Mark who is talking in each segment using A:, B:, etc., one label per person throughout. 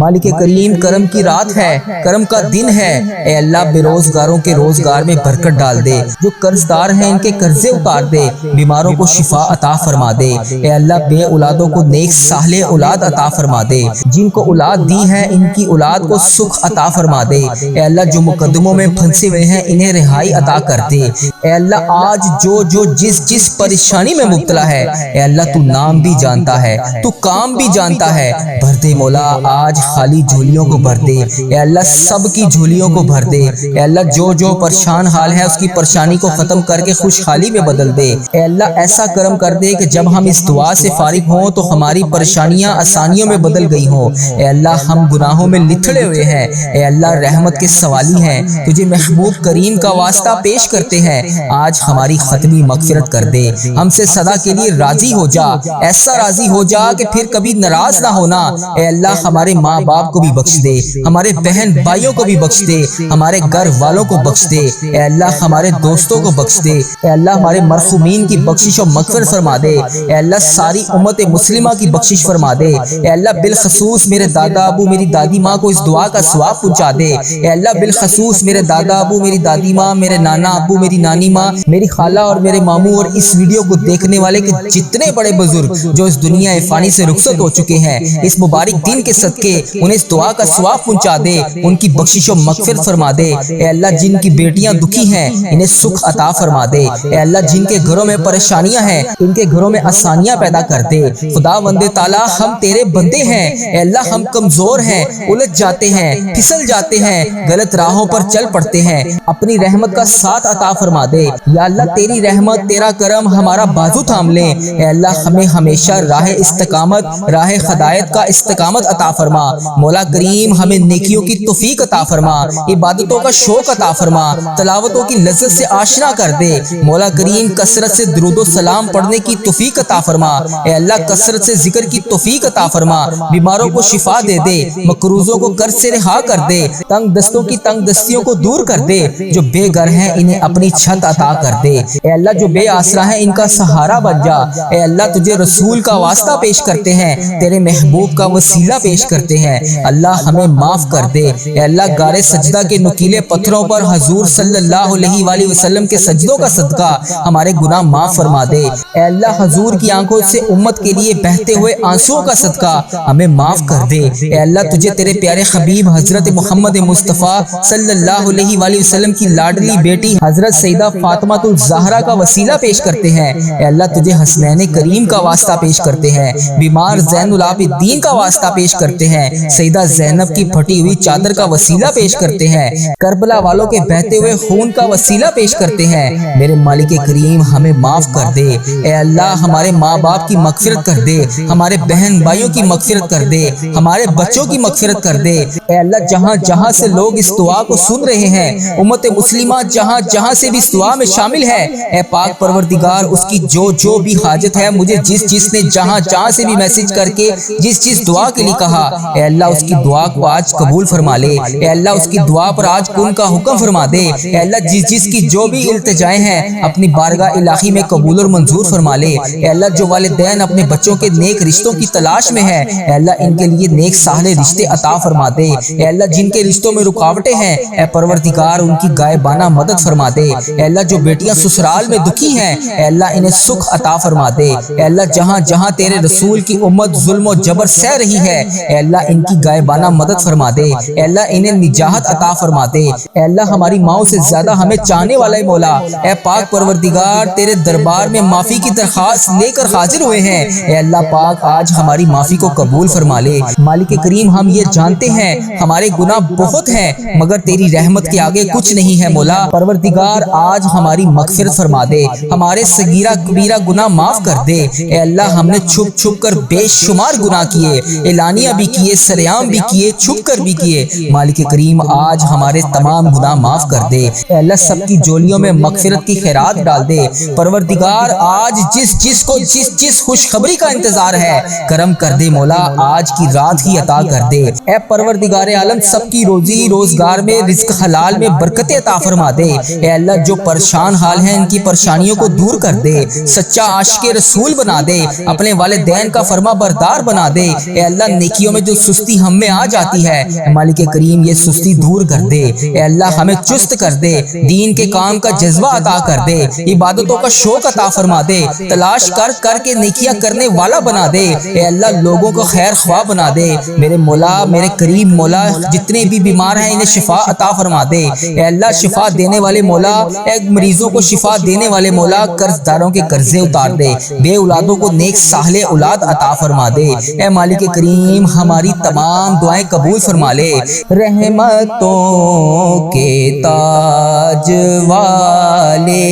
A: مالک کریم کرم کی رات ہے، کرم کا دن ہے، اے اللہ بے روزگاروں کے روزگار میں برکت ڈال دے، جو قرض دار ہیں ان کے قرضے اتار دے، بیماروں کو شفا عطا فرما دے، اے اللہ بے اولادوں کو نیک صالح اولاد عطا فرما دے، جن کو اولاد دی ہے ان کی اولاد کو سکھ عطا فرما دے، اے اللہ جو مقدموں میں پھنسے ہوئے ہیں انہیں رہائی عطا کر دے، اے اللہ آج جو جس پریشانی میں مبتلا ہے، اے اللہ تو نام بھی جانتا ہے، تو کام بھی جانتا ہے، بھر دے مولا آج خالی جھولیوں کو بھر دے، اے اللہ سب کی جھولیوں کو بھر دے، اے اللہ جو پریشان حال ہے اس کی پریشانی کو ختم کر کے خوشحالی میں بدل دے، اے اللہ ایسا کرم کر دے کہ جب ہم اس دعا سے فارغ ہوں تو ہماری پریشانیاں آسانیوں میں بدل گئی ہوں، اے اللہ ہم گناہوں میں لتھڑے ہوئے ہیں، اے اللہ رحمت کے سوالی ہیں، تجھے محبوب کریم کا واسطہ پیش کرتے ہیں، آج ہماری ختمی مغفرت کر دے، ہم سے صدا کے لیے راضی ہو جا، ایسا راضی ہو جا کہ پھر کبھی ناراض نہ ہونا، اے اللہ ہمارے ماں باپ کو بھی بخش دے، ہمارے بہن بھائیوں کو بھی بخش دے، ہمارے گھر والوں کو بخش دے، اے اللہ ہمارے دوستوں کو بخش دے، اے اللہ ہمارے مرحومین کی بخشش و مغفرت فرما دے، اے اللہ ساری امت مسلمہ کی بخشش فرما دے، اے اللہ بالخصوص میرے دادا ابو میری دادی ماں کو اس دعا کا ثواب پہنچا دے، اے اللہ بالخصوص میرے دادا ابو میری دادی ماں، میرے نانا ابو میری نانی ماں، میری خالہ اور میرے ماموں اور اس ویڈیو کو دیکھنے والے کے جتنے بڑے بزرگ جو اس دنیا فانی سے رخصت ہو چکے ہیں، اس مبارک دن کے صدقے انہیں اس دعا کا ثواب پہنچا دے، ان کی بخشش و مغفرت فرما دے، اے اللہ جن کی بیٹیاں دکھی ہیں انہیں سکھ عطا فرما دے، اے اللہ جن کے گھروں میں پریشانیاں ہیں ان کے گھروں میں آسانیاں پیدا کر دے، خدا بندے تعالیٰ ہم تیرے بندے ہیں، اے اللہ ہم کمزور ہیں، الجھ جاتے ہیں، پھسل جاتے ہیں، غلط راہوں پر چل پڑتے ہیں، اپنی رحمت کا ساتھ عطا فرما دے، یا اللہ تیری رحمت تیرا کرم ہمارا بازو تھام لے، اے اللہ ہمیں ہمیشہ راہ استقامت راہ ہدایت کا استقامت عطا فرما، مولا کریم ہمیں نیکیوں کی توفیق عطا فرما، عبادتوں کا شوق عطا فرما، تلاوتوں کی لذت سے آشنا کر دے، مولا کریم کثرت سے درود و سلام پڑھنے کی توفیق عطا فرما، اے اللہ کثرت سے ذکر کی توفیق عطا فرما، بیماروں کو شفا دے دے، مقروضوں کو قرض سے رہا کر دے، تنگ دستوں کی تنگ دستیوں کو دور کر دے، جو بے گھر ہیں انہیں اپنی چھت عطا کر دے، اے اللہ جو بے آسرا ہیں ان کا سہارا بن جا، اے اللہ تجھے رسول کا واسطہ پیش کرتے ہیں، تیرے محبوب کا وسیلہ پیش کرتے ہیں، اللہ ہمیں معاف کر دے، اے اللہ غار سجدہ کے نکیلے پتھروں پر حضور صلی اللہ علیہ وآلہ وسلم کے سجدوں کا صدقہ ہمارے گناہ معاف فرما دے، اے اللہ حضور کی آنکھوں سے امت کے لیے بہتے ہوئے آنسوؤں کا صدقہ ہمیں معاف کر دے، اے اللہ تجھے تیرے پیارے حبیب حضرت محمد مصطفیٰ صلی اللہ علیہ وآلہ وسلم کی لاڈلی بیٹی حضرت سیدہ فاطمہ الزہرا کا وسیلہ پیش کرتے ہیں، اے اللہ تجھے حسنین کریم کا واسطہ پیش کرتے ہیں، بیمار زین العابدین کا واسطہ پیش کرتے ہیں، سیدہ زینب کی پھٹی ہوئی چادر کا وسیلہ پیش کرتے ہیں، کربلا والوں کے بہتے ہوئے خون کا وسیلہ پیش کرتے ہیں، میرے مالک کریم ہمیں معاف کر دے، اے اللہ ہمارے ماں باپ کی مغفرت کر دے، ہمارے بہن بھائیوں کی مغفرت کر دے، ہمارے بچوں کی مغفرت کر دے، اے اللہ جہاں جہاں سے لوگ اس دعا کو سن رہے ہیں، امت مسلمہ جہاں جہاں سے بھی اس دعا میں شامل ہے، اے پاک پروردگار اس کی جو بھی حاجت ہے، مجھے جس نے جہاں سے بھی میسج کر کے جس دعا کے لیے کہا، اے اللہ اس کی دعا کو آج قبول فرما لے، اے اللہ اس کی دعا پر آج کن کا حکم فرما دے، اے اللہ جس کی جو بھی التجائیں ہیں اپنی بارگاہ الہی میں قبول اور منظور فرما لے، اے اللہ جو والدین اپنے بچوں کے نیک رشتوں کی تلاش میں ہیں، اے اللہ ان کے لیے نیک صالح رشتے عطا فرما دے، اے اللہ جن کے رشتوں میں رکاوٹیں ہیں اے پروردگار ان کی غائبانہ مدد فرما دے، اے اللہ جو بیٹیاں سسرال میں دکھی ہیں اے اللہ انہیں سکھ عطا فرما دے، اے اللہ جہاں جہاں تیرے رسول کی امت ظلم و جبر سہ رہی ہے اے اللہ ان کی غائبانہ مدد فرما دے، اے اللہ انہیں نجات عطا فرما دے، اے اللہ ہماری ماؤں سے زیادہ ہمیں چاہنے والا مولا اے پاک پروردگار تیرے دربار میں معافی کی درخواست لے کر حاضر ہوئے ہیں، اے اللہ پاک آج ہماری معافی کو قبول فرما لے، مالک کریم ہم یہ جانتے ہیں ہمارے گناہ بہت ہیں مگر تیری رحمت کے آگے کچھ نہیں ہے مولا، پروردگار آج ہماری مغفرت فرما دے، ہمارے صغیرہ کبیرہ گناہ معاف کر دے، اے اللہ ہم نے چھپ چھپ کر بے شمار گناہ کیے، اعلانیہ بھی کیے، سریعام بھی کیے، چھپ کر بھی کیے، مالک کریم آج ہمارے تمام گناہ معاف کر دے، اے اللہ سب کی جولیوں میں مغفرت کی خیرات ڈال دے، پروردگار آج جس کو جس خوشخبری کا انتظار ہے کرم کر دے مولا، آج کی رات ہی عطا کر دے، اے پروردگار عالم سب کی روزی روزگار میں رزق حلال میں برکت عطا فرما دے، اے اللہ جو پریشان حال ہیں ان کی پریشانیوں کو دور کر دے، سچا عاشق رسول بنا دے، اپنے والدین کا فرما بردار بنا دے۔ اے اللہ نیکیوں میں جو سستی ہم میں آ جاتی ہے، اے مالک کریم یہ سستی دور کر دے۔ اے اللہ ہمیں چست کر دے، دین کے کام کا جذبہ عطا کر دے، عبادتوں کا شوق عطا فرما دے، تلاش کر کر کے نیکیاں کرنے والا بنا دے۔ اے اللہ لوگوں کو خیر خواہ بنا دے۔ میرے مولا، میرے کریم مولا، جتنے بھی بیمار ہیں انہیں شفا عطا فرما دے۔ اے اللہ شفا دینے والے مولا، اے مریضوں کو شفا دینے والے مولا، قرض داروں کے قرضے اتار دے، بے اولادوں کو نیک صالح اولاد عطا فرما دے۔ اے مالک کریم ہماری تمام دعائیں قبول فرما لے۔ رحمتوں کے تاج والے،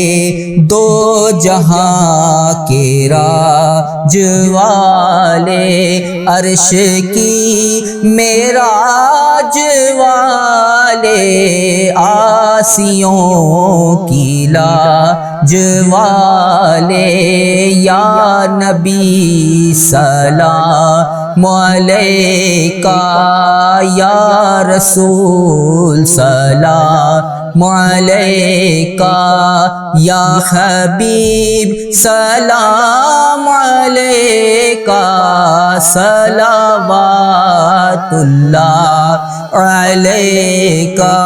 A: دو جہاں کے راج والے، عرش کی معراج والے، آسیوں کی لاج والے، یا نبی سلام علیکہ، یا رسول سلام علیکہ، یا حبیب سلام علیکہ، صلوات اللہ علیکہ۔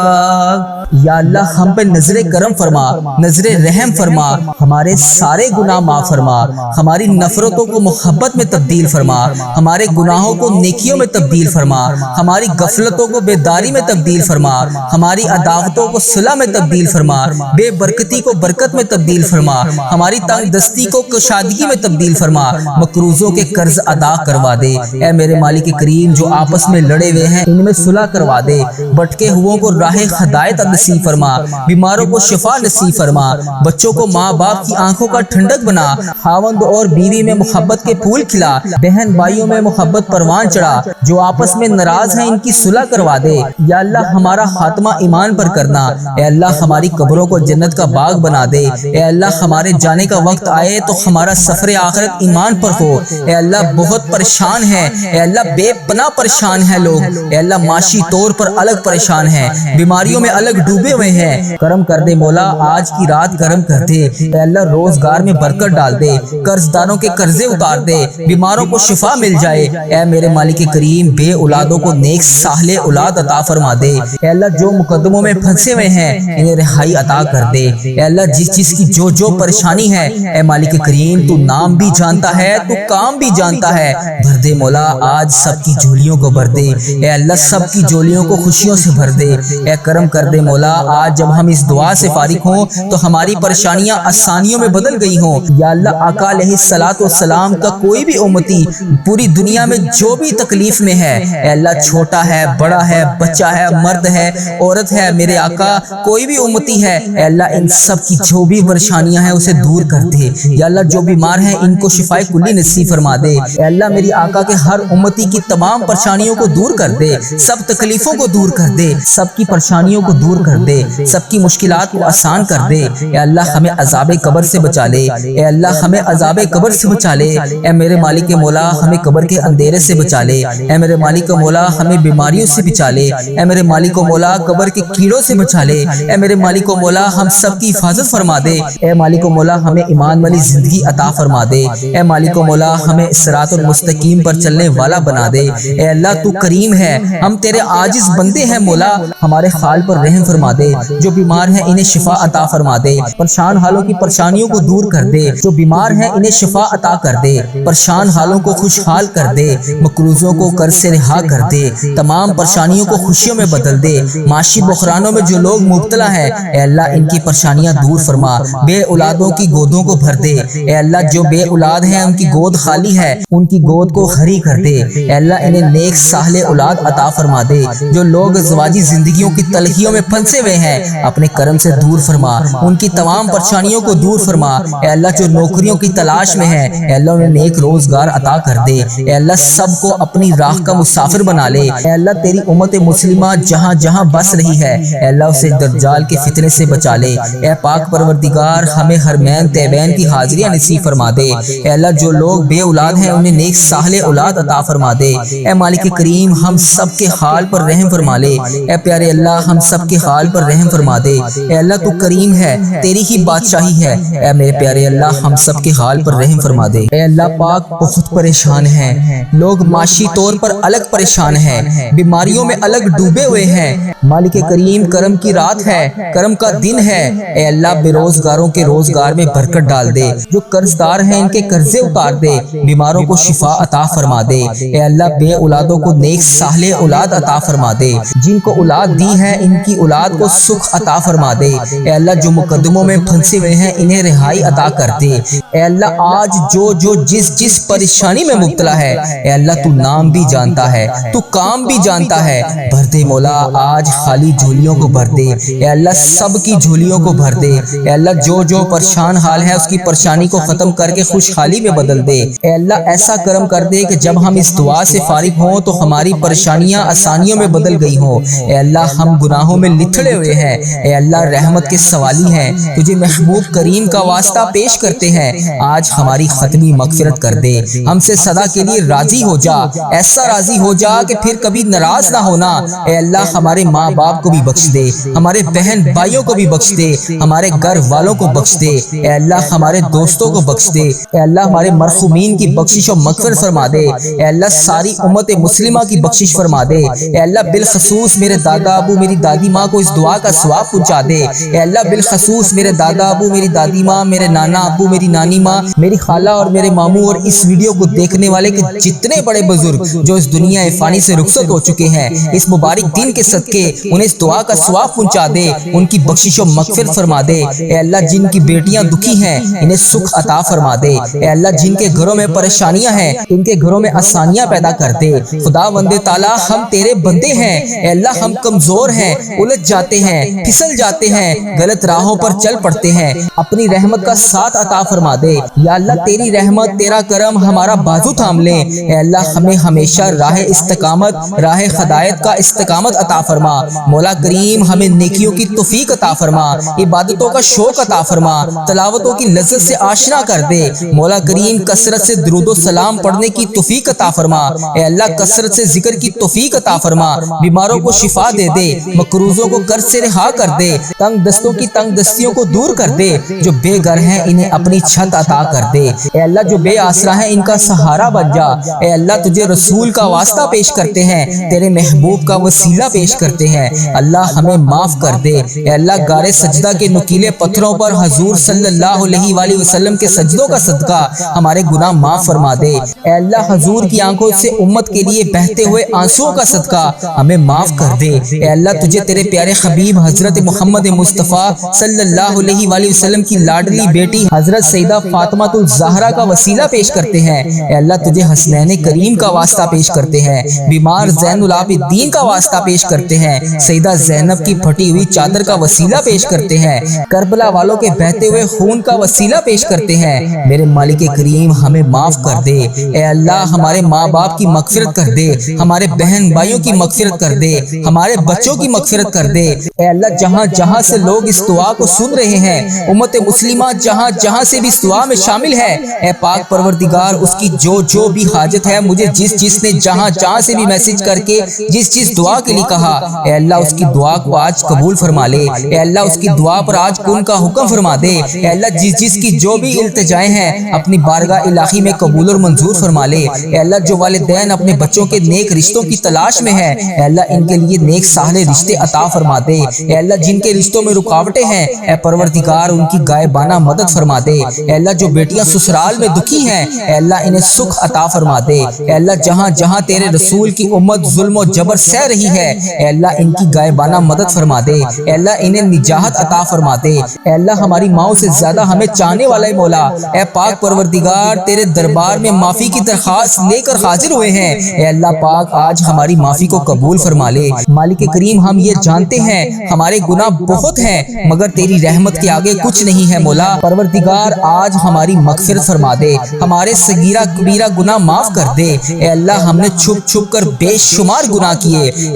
A: یا اللہ ہم پہ نظر کرم فرما، نظر رحم فرما، ہمارے سارے گناہ معاف فرما، ہماری نفرتوں کو محبت میں تبدیل فرما، ہمارے گناہوں کو نیکیوں میں تبدیل فرما، ہماری غفلتوں کو بیداری میں تبدیل فرما، ہماری عداوتوں کو صلح میں تبدیل فرما، بے برکتی کو برکت میں تبدیل فرما، ہماری تنگ دستی کو کشادگی میں تبدیل فرما، مقروضوں کے قرض ادا کروا دے۔ اے میرے مالک کریم جو آپس میں لڑے ہوئے ہیں ان میں صلح کروا دے، بھٹکے ہوئوں کو راہ ہدایت نصیب فرما، بیماروں کو شفا نصیب فرما، بچوں کو ماں باپ کی آنکھوں کا ٹھنڈک بنا، خاوند اور بیوی میں محبت کے پھول کھلا، بہن بھائیوں میں محبت پروان چڑھا، جو آپس میں ناراض ہیں ان کی صلح کروا دے۔ یا اللہ ہمارا خاتمہ ایمان پر کرنا، اے اللہ ہماری قبروں کو جنت کا باغ بنا دے، اے اللہ ہمارے جانے کا وقت آئے تو ہمارا سفر آخرت ایمان پر ہو۔ اے اللہ بہت پریشان ہے، اے اللہ بے پناہ پریشان ہے لوگ، اے اللہ معاشی طور پر الگ پریشان ہیں، بیماریوں میں الگ ڈوبے ہوئے ہیں، کرم کر دے مولا، آج کی رات کرم کر دے۔ اے اللہ روزگار میں برکت ڈال دے، قرض داروں کے قرضے اتار دے، بیماروں کو شفا مل جائے۔ اے میرے مالک کریم بے اولادوں کو نیک صالح اولاد عطا فرما دے۔ اے اللہ جو مقدموں میں پھنسے ہوئے ہیں انہیں رہائی عطا کر دے۔ اے اللہ جس چیز کی جو پریشانی ہے اے مالک کریم تو نام بھی جانتا ہے، تو کام بھی جانتا ہے، بھر دے مولا، آج سب کی جھولیوں کو بھر دے۔ اے اللہ سب کی جھولیوں کو خوشیوں سے بھر دے۔ اے کرم کر دے مولا، آج جب ہم اس دعا سے فارغ ہوں تو ہماری پریشانیاں آسانیوں میں بدل گئی ہوں۔ یا اللہ آقا علیہ الصلوۃ والسلام کا کوئی بھی امتی پوری دنیا میں جو بھی تکلیف میں ہے، اے اللہ چھوٹا ہے، بڑا ہے، بچہ ہے، مرد ہے، عورت ہے، میرے آقا کوئی بھی امتی ہے، اے اللہ ان سب کی جو بھی پریشانیاں ہیں اسے دور کر دے۔ یا اللہ جو بیمار ہیں ان کو شفائے کلی نصیب فرما دے۔ اے اللہ میری آقا کے ہر امتی کی تمام پریشانیوں کو دور کر دے، سب تکلیفوں کو دور کر دے، سب کی پریشانیوں کو دور کر دے، سب کی مشکلات کو آسان کر دے۔ اے اللہ ہمیں عذاب قبر سے بچا لے، اے اللہ ہمیں عذاب قبر سے بچا لے۔ اے میرے مالک مولا ہمیں قبر کے اندھیرے سے بچا لے، اے میرے مالک مولا ہمیں بیماریوں سے بچا لے، اے میرے مالک مولا قبر کے کیڑوں سے بچا لے، اے میرے مالک مولا ہم سب کی حفاظت فرما دے۔ اے مالک مولا ہمیں ایمان والی زندگی عطا فرما دے، اے مالک مولا ہمیں صراط المستقیم پر چلنے والا بنا دے۔ اے اللہ تو کریم ہے، ہم تیرے عاجز بندے ہیں مولا، ہمارے حال پر رحم فرما دے، جو بیمار ہیں انہیں شفا عطا فرما دے، پریشان حالوں کی پریشانیوں کو دور کر دے، جو بیمار ہیں انہیں شفا عطا کر دے، پریشان حالوں کو خوشحال کر دے، مقروضوں کو قرض سے رہا کر دے، تمام پریشانیوں کو خوشیوں میں بدل دے، معاشی بحرانوں میں جو لوگ مبتلا ہیں اے اللہ ان کی پریشانیاں دور فرما، بے اولادوں کی گودوں کو بھر دے، اے اللہ جو بے اولاد ہیں ان کی گود خالی ہے ان کی گود کو ہری کر دے، اے اللہ انہیں نیک صالح اولاد عطا فرما دے، جو لوگ ازواجی زندگیوں کی تلخیوں میں پھنسے ہوئے ہیں اپنے کرم سے دور فرما، ان کی تمام پریشانیوں کو دور فرما، اے اللہ جو نوکریوں کی تلاش میں ہے اے اللہ انہیں نیک روزگار عطا کر دے، اے اللہ سب کو اپنی راہ کا مسافر بنا لے، اے اللہ تیری امت مسلمہ جہاں جہاں بس رہی ہے اے اللہ اسے اسے دجال کے فتنے سے بچا لے۔ اے پاک پروردگار ہمیں حرمین طیبین کی حاضریاں نصیب فرما دے۔ اے اللہ جو لوگ بے اولاد ہیں انہیں نیک صالح اولاد عطا فرما دے۔ اے مالک کریم ہم سب کے حال پر رحم فرما لے۔ اے پیارے اللہ ہم سب کے حال پر رحم فرما دے۔ اے اللہ تو کریم ہے، تیری ہی بادشاہی ہے۔ اے میرے پیارے اللہ ہم سب کے حال پر رحم فرما دے۔ اے اللہ پاک بہت پریشان ہیں لوگ، معاشی طور پر الگ پریشان ہیں، بیماریوں میں الگ ڈوبے ہوئے ہیں۔ مالک کریم کرم کی رات ہے، کرم کا دن ہے۔ اے اللہ بے روزگاروں کے روزگار میں برکت ڈال دے، جو قرض دار ہیں ان کے قرضے اتار دے، بیماروں کو شفا عطا فرما دے۔ اے اللہ بے اولادوں کو نیک صالح اولاد عطا فرما دے، جن کو اولاد دی ہے ان کی اولاد کو سکھ عطا فرما دے۔ اے اللہ جو مقدموں میں پھنسے ہوئے ہیں انہیں رہائی عطا کر دے۔ اے اللہ آج جو جس پریشانی میں مبتلا ہے، اے اللہ تو نام بھی جانتا ہے، تو کام بھی جانتا ہے، بھر دے مولا آج خالی جھولیوں کو بھر دے۔ اے اللہ سب کی جھولیوں کو بھر دے۔ اے اللہ جو پریشان حال ہے اس کی پریشانی کو ختم کر کے خوشحالی میں بدل دے۔ اے اللہ ایسا کرم کر دے کہ جب ہم اس دعا سے فارغ ہوں تو ہماری پریشانیاں آسانیوں میں بدل گئی ہوں۔ اے اللہ ہم گناہوں میں لتھڑے ہوئے ہیں، اے اللہ رحمت کے سوالی ہیں، تجھے محبوب کریم کا واسطہ پیش کرتے ہیں، آج ہماری ختمی مغفرت کر دے، ہم سے صدا کے لیے راضی ہو جا، ایسا راضی ہو جا کہ پھر کبھی ناراض نہ ہونا۔ اے اللہ ہمارے ماں باپ کو بھی بخش دے، ہمارے بہن بھائیوں کو بھی بخش دے، ہمارے گھر والوں کو بخش دے، اے اللہ ہمارے دوستوں کو بخش دے، اے اللہ ہمارے مرحومین کی بخشش و مغفرت فرما دے، اے اللہ ساری امت مسلمہ کی بخشش فرما دے، اے اللہ بالخصوص میرے دادا ابو میری دادی ماں کو اس دعا کا ثواب پہنچا دے، اے اللہ بالخصوص میرے دادا ابو میری دادی ماں، میرے نانا ابو میری نانی ماں، میری خالہ اور میرے ماموں اور اس ویڈیو کو دیکھنے والے کے جتنے بڑے بزرگ جو اس دنیا فانی سے رخصت ہو چکے ہیں، اس مبارک دن کے صدقے انہیں اس دعا کا ثواب پہنچا دے، ان کی بخشش و مغفرت فرما دے۔ اے اللہ جن کی بیٹیاں دکھی ہیں انہیں سکھ عطا فرما دے، اے اللہ جن کے گھروں میں پریشانیاں ہیں ان کے گھروں میں آسانیاں پیدا کر دے۔ خدا وند تعالیٰ ہم تیرے بندے ہیں، اے اللہ ہم کمزور ہیں، الجھ جاتے ہیں، پھسل جاتے ہیں، غلط راہوں پر چل پڑتے ہیں، اپنی رحمت کا ساتھ عطا فرما دے۔ یا اللہ تیری رحمت تیرا کرم ہمارا بازو تھام لے، اے اللہ ہمیں ہمیشہ راہ استقامت، راہ ہدایت کا استقامت عطا فرما۔ مولا کریم ہمیں نیکیوں کی توفیق عطا فرما، عبادتوں کا شوق عطا فرما، تلاوتوں کی لذت سے آشنا کر دے۔ مولا کریم کثرت سے درود و سلام پڑھنے کی توفیق عطا فرما، اے اللہ کثرت سے ذکر کی توفیق عطا فرما، بیماروں کو شفا دے دے، مقروضوں کو قرض سے رہا کر دے، تنگ دستوں کی تنگ دستیوں کو دور کر دے، جو بے گھر ہیں انہیں اپنی چھت عطا کر دے، اے اللہ جو بے آسرا ہیں ان کا سہارا بن جا۔ اے اللہ تجھے رسول کا واسطہ پیش کرتے ہیں، تیرے محبوب کا وسیلہ پیش کرتے ہیں، اللہ ہمیں معاف کر دے۔ اے اللہ غار سجدہ کے نکیلے پتھروں پر حضور صلی اللہ علیہ وآلہ وسلم کے سجدوں کا صدقہ ہمارے گناہ معاف فرما دے۔ اے اللہ حضور کی آنکھوں سے امت کے لیے بہتے ہوئے آنسوؤں کا صدقہ ہمیں معاف کر دے۔ اے اللہ تجھے تیرے پیارے حبیب حضرت محمد مصطفیٰ صلی اللہ علیہ وآلہ وسلم کی لاڈلی بیٹی حضرت سیدہ فاطمہ الزہرا کا وسیلہ پیش کرتے ہیں، اے اللہ تجھے حسنین کریم کا واسطہ پیش کرتے ہیں، بیمار زین العابدین کا واسطہ پیش کرتے ہیں، سیدہ زینب کی پھٹی ہوئی چادر کا وسیلہ پیش کرتے ہیں، کربلا والوں کے بہتے ہوئے خون کا وسیلہ پیش کرتے ہیں۔ میرے مالک کریم ہمیں معاف کر دے، اے اللہ ہمارے ماں باپ کی مغفرت کر دے، ہمارے بہن بھائیوں کی مغفرت کر دے، ہمارے بچوں کی مغفرت کر دے۔ اے اللہ جہاں جہاں سے لوگ اس دعا کو سن رہے ہیں، امت مسلمہ جہاں جہاں سے بھی اس دعا میں شامل ہے، اے پاک پروردگار اس کی جو بھی حاجت ہے، مجھے جس نے جہاں جہاں سے بھی میسج کر کے جس دعا کے لیے کہا، اے اللہ اس کی دعا کو آج قبول فرما لے، اے اللہ اس کی دعا پر آج کن کا حکم فرما دے، اے اللہ جس کی جو بھی التجائیں ہیں اپنی بارگاہ الہی میں قبول اور منظور فرما لے۔ اے اللہ جو والدین اپنے بچوں کے نیک رشتوں کی تلاش میں ہیں، اے اللہ ان کے لیے نیک صالح رشتے عطا فرما دے۔ اے اللہ جن کے رشتوں میں رکاوٹیں ہیں، اے پروردگار ان کی غائبانہ مدد فرما دے۔ اے اللہ جو بیٹیاں سسرال میں دکھی ہیں، اے اللہ انہیں سکھ عطا فرما دے۔ اے اللہ جہاں جہاں تیرے رسول کی امت ظلم و جبر سہ رہی ہے، اے اللہ ان کی غائبانہ مدد فرما دے۔ اے اللہ انہیں نجات عطا فرما دے۔ اے اللہ ہماری ماؤں سے زیادہ ہمیں چاہنے والا مولا، اے پاک پروردگار تیرے دربار میں معافی کی درخواست لے کر حاضر ہوئے ہیں، اے اللہ پاک آج ہماری معافی کو قبول فرما لے۔ مالک کریم ہم یہ جانتے ہیں ہمارے گناہ بہت ہیں مگر تیری رحمت کے آگے کچھ نہیں ہے مولا۔ پروردگار آج ہماری مغفرت فرما دے، ہمارے صغیرہ کبیرہ گناہ معاف کر دے۔ اے اللہ ہم نے چھپ چھپ کر بے شمار گناہ کیے،